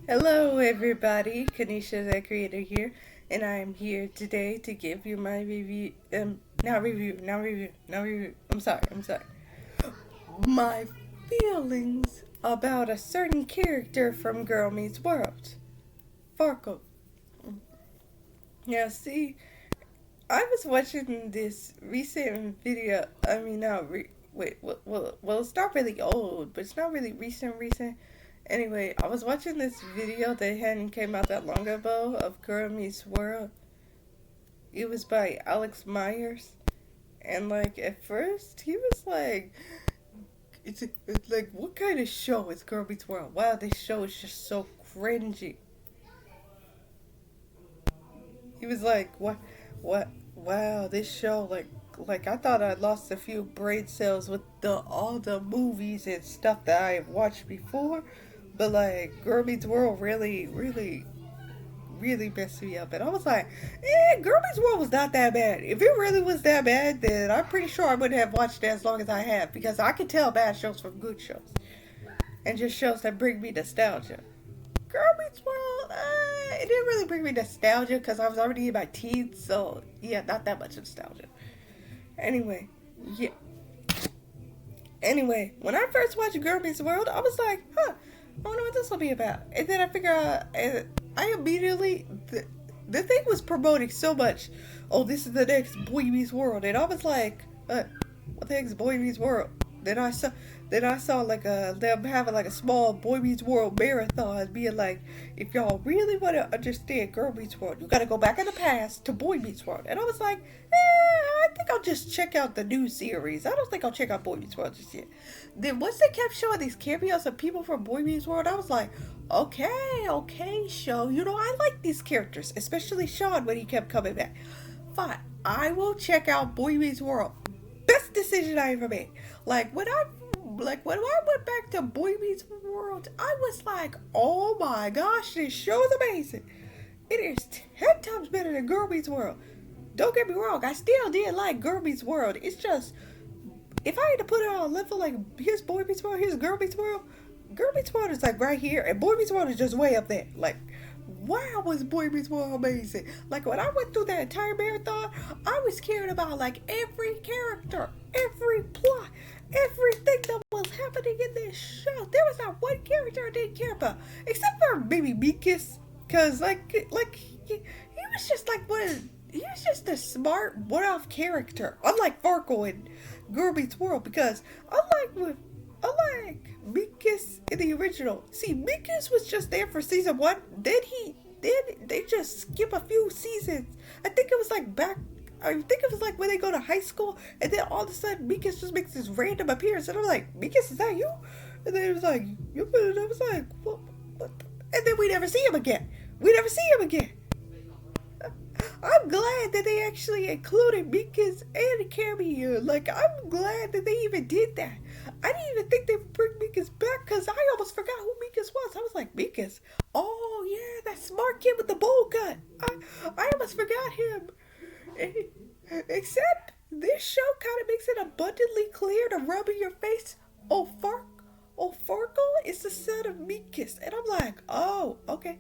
Hello, everybody. Kanisha, the creator here, and I am here today to give you my review. Not review. I'm sorry. My feelings about a certain character from Girl Meets World, Farkle. Now, see, I was watching this recent video. I mean, not wait. Well, it's not really old, but it's not really recent. Anyway, I was watching this video that hadn't came out that long ago of Girl Meets World. It was by Alex Myers, and like at first he was like, it's like what kind of show is Girl Meets World? Wow, this show is just so cringy. He was like, what? Wow, this show like I thought I lost a few brain cells with the all the movies and stuff that I have watched before, but like Girl Meets World really messed me up. And I was like, Girl Meets World was not that bad. If it really was that bad, then I'm pretty sure I wouldn't have watched it as long as I have because I can tell bad shows from good shows and just shows that bring me nostalgia. Girl Meets World, it didn't really bring me nostalgia because I was already in my teens, so yeah, not that much nostalgia. Anyway, yeah. Anyway, when I first watched Girl Meets World, I was like, I wonder what this will be about. And then I figure out, I immediately, the thing was promoting so much. Oh, this is the next Boy Meets World. And I was like, what the heck's Boy Meets World? Then I saw, then I saw like them having like a small Boy Meets World marathon, being like, if y'all really want to understand Girl Meets World, you got to go back in the past to Boy Meets World. And I was like, I think I'll just check out the new series. I don't think I'll check out Boy Meets World just yet. Then once they kept showing these cameos of people from Boy Meets World, I was like, okay, show. You know, I like these characters, especially Sean when he kept coming back. Fine, I will check out Boy Meets World. Best decision I ever made. When I went back to Boy Meets World, I was like, oh my gosh, this show is amazing. It is 10 times better than Girl Meets World. Don't get me wrong, I still did like Girl Meets World. It's just if I had to put it on a level like here's Boy Meets World, here's Girl Meets World is like right here, and Boy Meets World is just way up there. Like, wow, was Boy Meets World amazing? Like when I went through that entire marathon, I was caring about like every character, every plot, everything that was happening in this show. There was not one character I didn't care about, except for maybe Mikas, cause he was just like one. He was just a smart one-off character, unlike Farkle in Girl Meets World. Because unlike Mikas in the original, see Mikas was just there for season one. Then they just skip a few seasons. I think it was like back. I think it was like when they go to high school, and then all of a sudden Mikas just makes this random appearance, and I'm like, Mikas, is that you? And then it was like, and I was like, what? And then we never see him again. We never see him again. I'm glad that they actually included Mikas and Cameo. Like, I'm glad that they even did that. I didn't even think they would bring Mikas back because I almost forgot who Mikas was. I was like, Mikas? Oh, yeah, that smart kid with the bowl cut. I almost forgot him. Except this show kind of makes it abundantly clear to rub in your face. Farkle is the son of Mikas. And I'm like, oh, okay.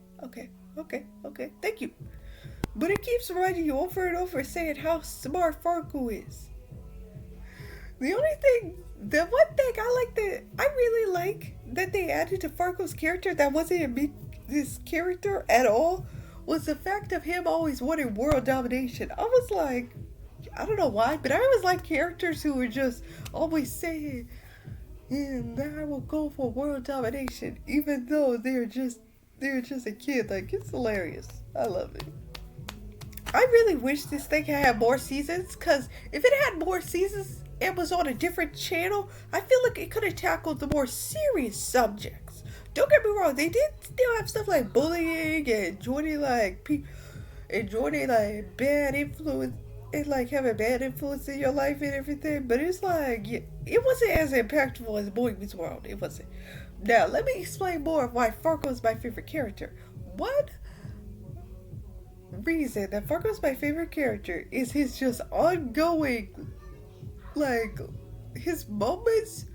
Thank you. But it keeps reminding you over and over saying how smart Farkle is. The one thing I really like that they added to Farkle's character that wasn't in this character at all was the fact of him always wanting world domination. I was like, I don't know why, but I always like characters who are just always saying, and I will go for world domination, even though they're just a kid. Like it's hilarious. I love it. I really wish this thing had more seasons, because if it had more seasons and was on a different channel, I feel like it could have tackled the more serious subjects. Don't get me wrong, they did still have stuff like bullying and joining like bad influence and like having bad influence in your life and everything, but it's like yeah, it wasn't as impactful as Boy Meets World. It wasn't. Now let me explain more of why Farkle is my favorite character. One reason that Farkle's my favorite character is his just ongoing, like, his moments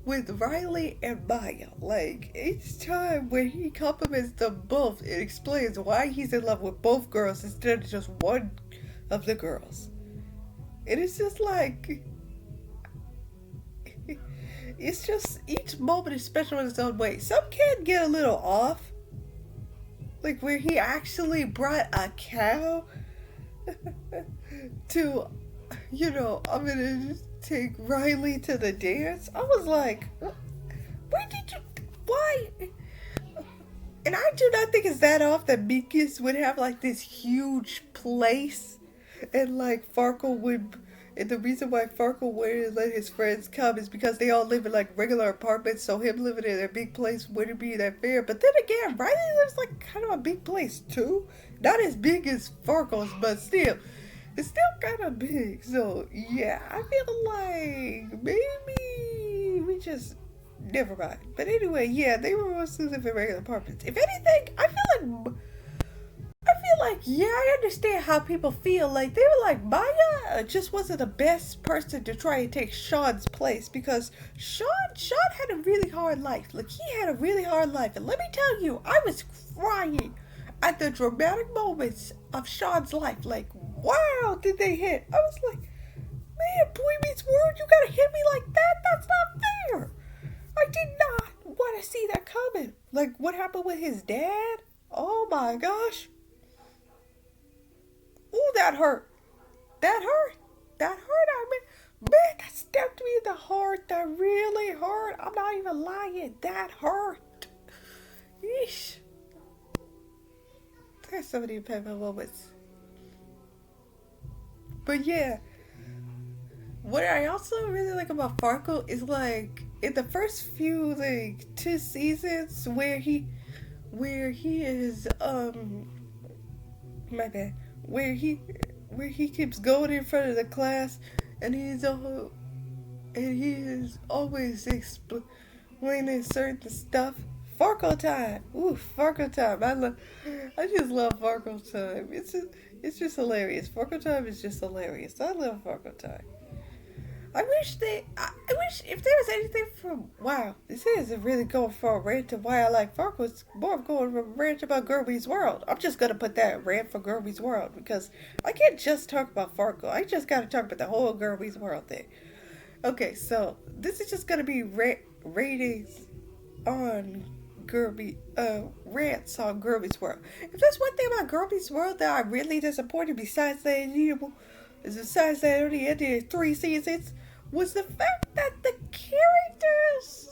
with Riley and Maya. Like, each time when he compliments them both, it explains why he's in love with both girls instead of just one of the girls. And it's just like, it's just, each moment is special in its own way. Some can get a little off, like where he actually brought a cow to, I'm gonna take Riley to the dance. I was like, where did you, why? And I do not think it's that off that Minkus would have like this huge place, and like Farkle would, and the reason why Farkle wouldn't let his friends come is because they all live in like regular apartments, so him living in a big place wouldn't be that fair. But then again, Riley lives like kind of a big place too. Not as big as Farkle's, but still. It's still kind of big. So, yeah, I feel like maybe we just, never mind. But anyway, yeah, they were mostly living in regular apartments. If anything, I feel like, yeah, I understand how people feel. Like, they were like, Maya just wasn't the best person to try and take Sean's place, because Sean had a really hard life. Like, he had a really hard life. And let me tell you, I was crying at the dramatic moments of Sean's life. Like, wow, did they hit? I was like, man, Boy Meets World, you gotta hit me like that? That's not fair. I did not want to see that coming. Like, what happened with his dad? Oh my gosh. Ooh, that hurt. That hurt. That hurt. I mean, man, that stabbed me in the heart. That really hurt. I'm not even lying. That hurt. Yeesh. There's so many painful moments. But yeah, what I also really like about Farkle is like in the first few like 2 seasons where he is my bad, where he keeps going in front of the class and he is always explaining certain stuff. Farkle time. Ooh, Farkle time. I just love Farkle time. It's just hilarious. Farkle time is just hilarious. I love Farkle time. I wish if there was anything from, wow, this is really going for a rant of why I like Farkle. It's more of going for a rant about Girl Meets World. I'm just going to put that rant for Girl Meets World because I can't just talk about Farkle. I just got to talk about the whole Girl Meets World thing. Okay, so this is just going to be ratings on rants on Girl Meets World. If there's one thing about Girl Meets World that I'm really disappointed besides that it only ended 3 seasons, was the fact that the characters,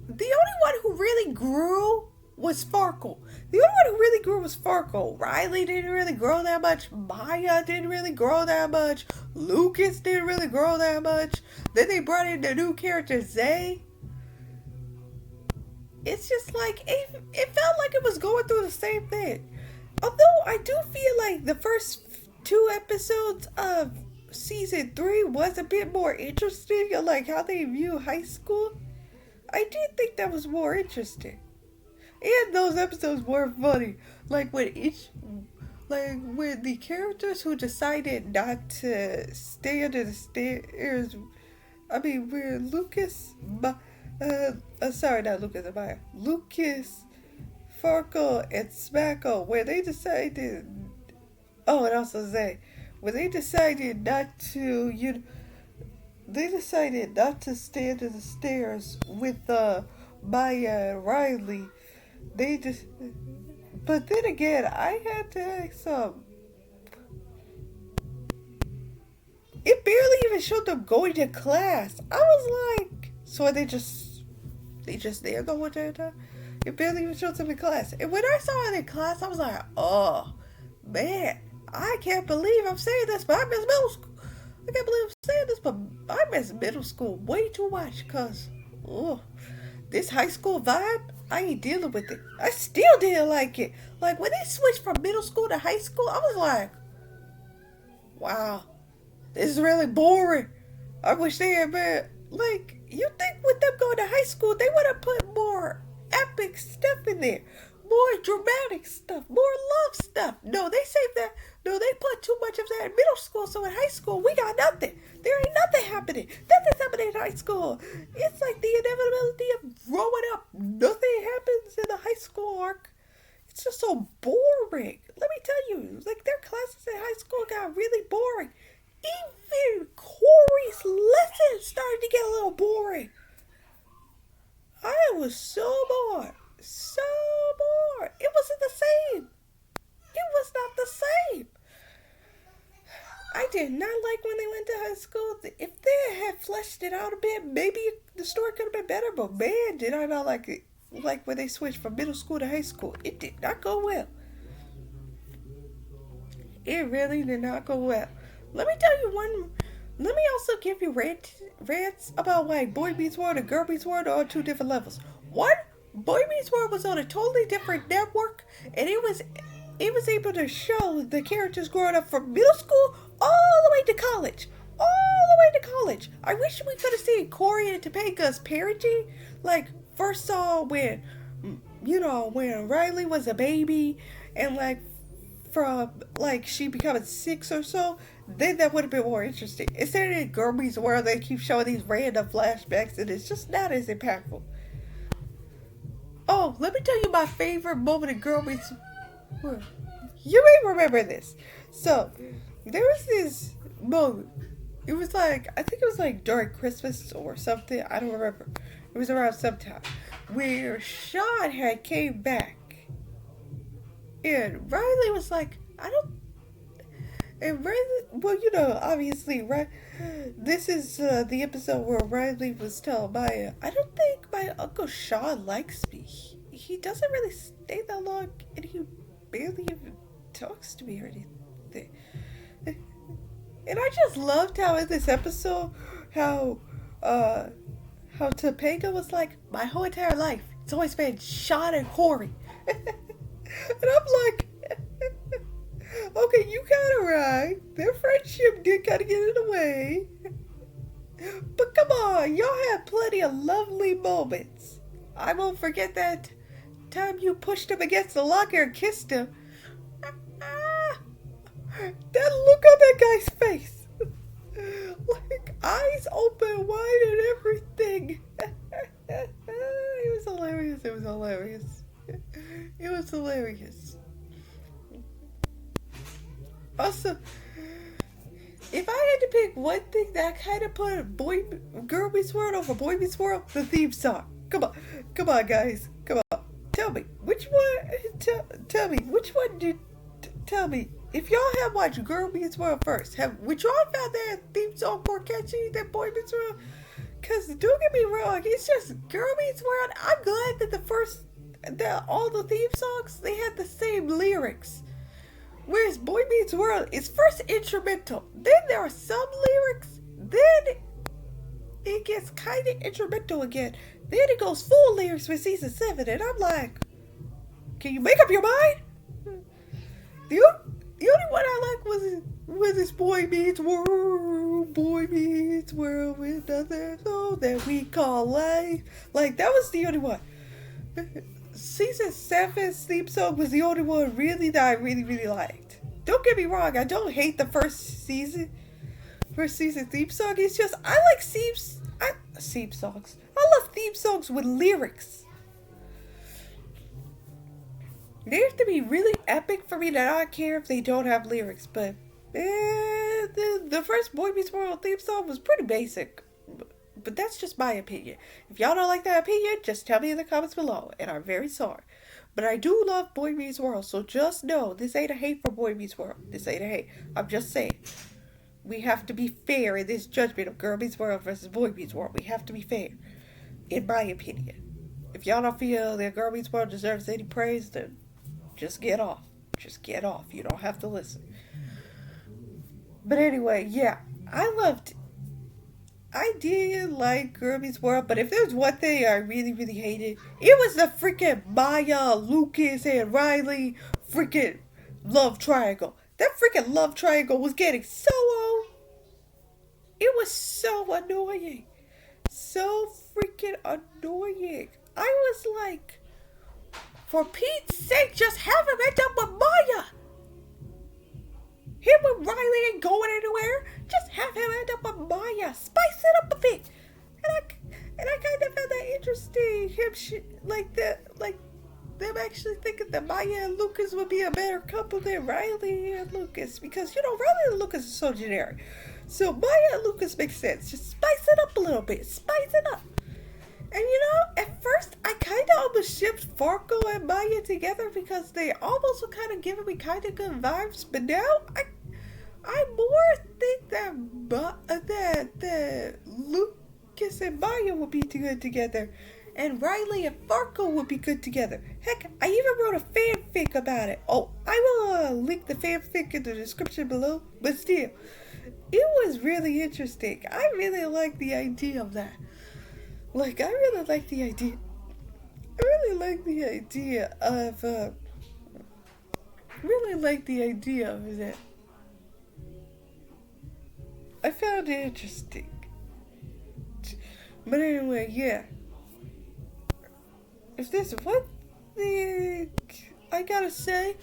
the only one who really grew was Farkle. The only one who really grew was Farkle. Riley didn't really grow that much. Maya didn't really grow that much. Lucas didn't really grow that much. Then they brought in the new character, Zay. It's just like, it felt like it was going through the same thing. Although I do feel like the first 2 episodes of season 3 was a bit more interesting, like how they view high school. I did think that was more interesting. And those episodes were funny. Like when the characters who decided not to stay under the stairs, where Lucas, sorry, not Lucas and Maya. Lucas, Farkle, and Smackle, where they decided, and also Zay, where they decided not to, they decided not to stay under the stairs with Maya and Riley. But then again, I had to ask some. It barely even showed them going to class. I was like, so are they just there the whole entire time? It barely even showed them in class. And when I saw it in class, I was like, oh, man, I can't believe I'm saying this, but I miss middle school. I can't believe I'm saying this, but I miss middle school way too much, because, this high school vibe, I ain't dealing with it. I still didn't like it. Like, when they switched from middle school to high school, I was like, wow, this is really boring. I wish they had been, like, you think with them going to high school, they would have put more epic stuff in there. more dramatic stuff, more love stuff. No, they saved that. No, they put too much of that in middle school, so in high school, we got nothing. There ain't nothing happening. Nothing's happening in high school. It's like the inevitability of growing up. Nothing happens in the high school arc. It's just so boring. Let me tell you, like, their classes in high school got really boring. Even Corey's lessons started to get a little boring. I was so bored. So bored. It wasn't the same. It was not the same. I did not like when they went to high school. If they had fleshed it out a bit, maybe the story could have been better. But man, did I not like it. Like when they switched from middle school to high school. It did not go well. It really did not go well. Let me tell you one. Let me also give you rants about why Boy Meets World and Girl Meets World are on two different levels. One, Boy Meets World was on a totally different network, and it was able to show the characters growing up from middle school all the way to college. All the way to college. I wish we could have seen Corey and Topanga's parenting. Like, first saw when Riley was a baby, and like, from like she becoming 6 or so, then that would have been more interesting. Instead of Girl Meets World, they keep showing these random flashbacks, and it's just not as impactful. Oh, let me tell you my favorite moment in Girl Meets World. You may remember this. So, there was this moment. It was like, I think it was like during Christmas or something. I don't remember. It was around sometime. Where Sean had came back. And Riley was like, and Riley, well, obviously, right? This is the episode where Riley was telling Maya, I don't think my Uncle Sean likes me. He doesn't really stay that long, and he barely even talks to me or anything. And I just loved how in this episode, how Topanga was like, my whole entire life, it's always been Sean and Corey. And I'm like, okay, you kind of right. Their friendship did kind of get in the way. But come on, y'all had plenty of lovely moments. I won't forget that time you pushed him against the locker and kissed him. That look on that guy's face. Like, eyes open wide and everything. It was hilarious. It was hilarious. It was hilarious. Also, if I had to pick one thing that kind of put Girl Meets World over Boy Meets World, the theme song. Come on, guys, come on. Tell me which one. Tell me which one did. Tell me if y'all have watched Girl Meets World first. Would y'all found that theme song more catchy than Boy Meets World? Cause don't get me wrong, it's just Girl Meets World. I'm glad that all the theme songs they had the same lyrics. Whereas Boy Meets World is first instrumental, then there are some lyrics, then it gets kind of instrumental again, then it goes full lyrics for season 7, and I'm like, can you make up your mind? The only one I like was this Boy Meets World with nothing so that we call life. Like, that was the only one. Season 7's theme song was the only one really that I really, really liked. Don't get me wrong, I don't hate the first season theme song. It's just, I like theme songs. I love theme songs with lyrics. They have to be really epic for me to not care if they don't have lyrics, but the first Boy Meets World theme song was pretty basic. But that's just my opinion. If y'all don't like that opinion, just tell me in the comments below, and I'm very sorry. But I do love Boy Meets World, so just know this ain't a hate for Boy Meets World. This ain't a hate. I'm just saying. We have to be fair in this judgment of Girl Meets World versus Boy Meets World. We have to be fair, in my opinion. If y'all don't feel that Girl Meets World deserves any praise, then just get off. Just get off. You don't have to listen. But anyway, yeah. I did like Girl Meets World, but if there's one thing I really, really hated, it was the freaking Maya, Lucas, and Riley freaking love triangle. That freaking love triangle was getting so old. It was so annoying. So freaking annoying. I was like, For Pete's sake, just have him end up with Maya. Him and Riley ain't going anywhere. Just have him end up with Maya. Spice it up a bit. And I kind of found that interesting. Like them actually thinking that Maya and Lucas would be a better couple than Riley and Lucas, because Riley and Lucas are so generic. So Maya and Lucas makes sense. Just spice it up a little bit. Spice it up. And at first I kind of almost shipped Farco and Maya together because they almost were kind of giving me kind of good vibes. But now I more think that Lucas and Maya will be good together, and Riley and Farco will be good together. Heck, I even wrote a fanfic about it. Oh, I will link the fanfic in the description below. But still, it was really interesting. I really like the idea of that. Like, I really like the idea. I really like the idea of. Really like the idea of that. I found it interesting. But anyway, yeah. If there's one thing I gotta say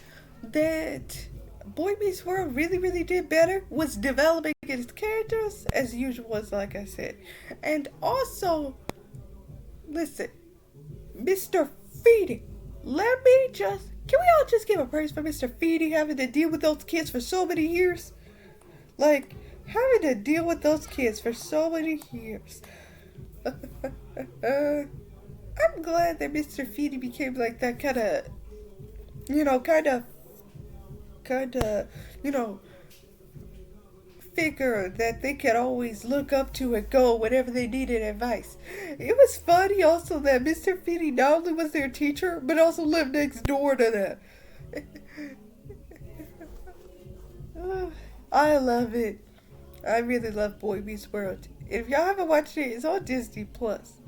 that Boy Meets World really, really did better was developing its characters as usual, as like I said. And also, listen, Mr. Feedy, can we all just give a praise for Mr. Feedy having to deal with those kids for so many years? Like, having to deal with those kids for so many years. I'm glad that Mr. Feedy became like that kind of, figure that they could always look up to and go whenever they needed advice. It was funny also that Mr. Feedy not only was their teacher, but also lived next door to them. I love it. I really love Boy Meets World. If y'all haven't watched it, it's on Disney Plus.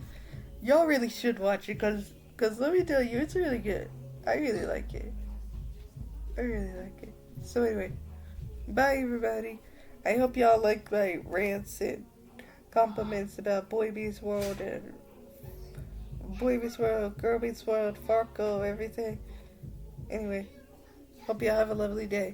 Y'all really should watch it, cause let me tell you, it's really good. I really like it. So anyway, bye everybody. I hope y'all like my rants and compliments about Boy Meets World and Boy Meets World, Girl Meets World, Farco, everything. Anyway, hope y'all have a lovely day.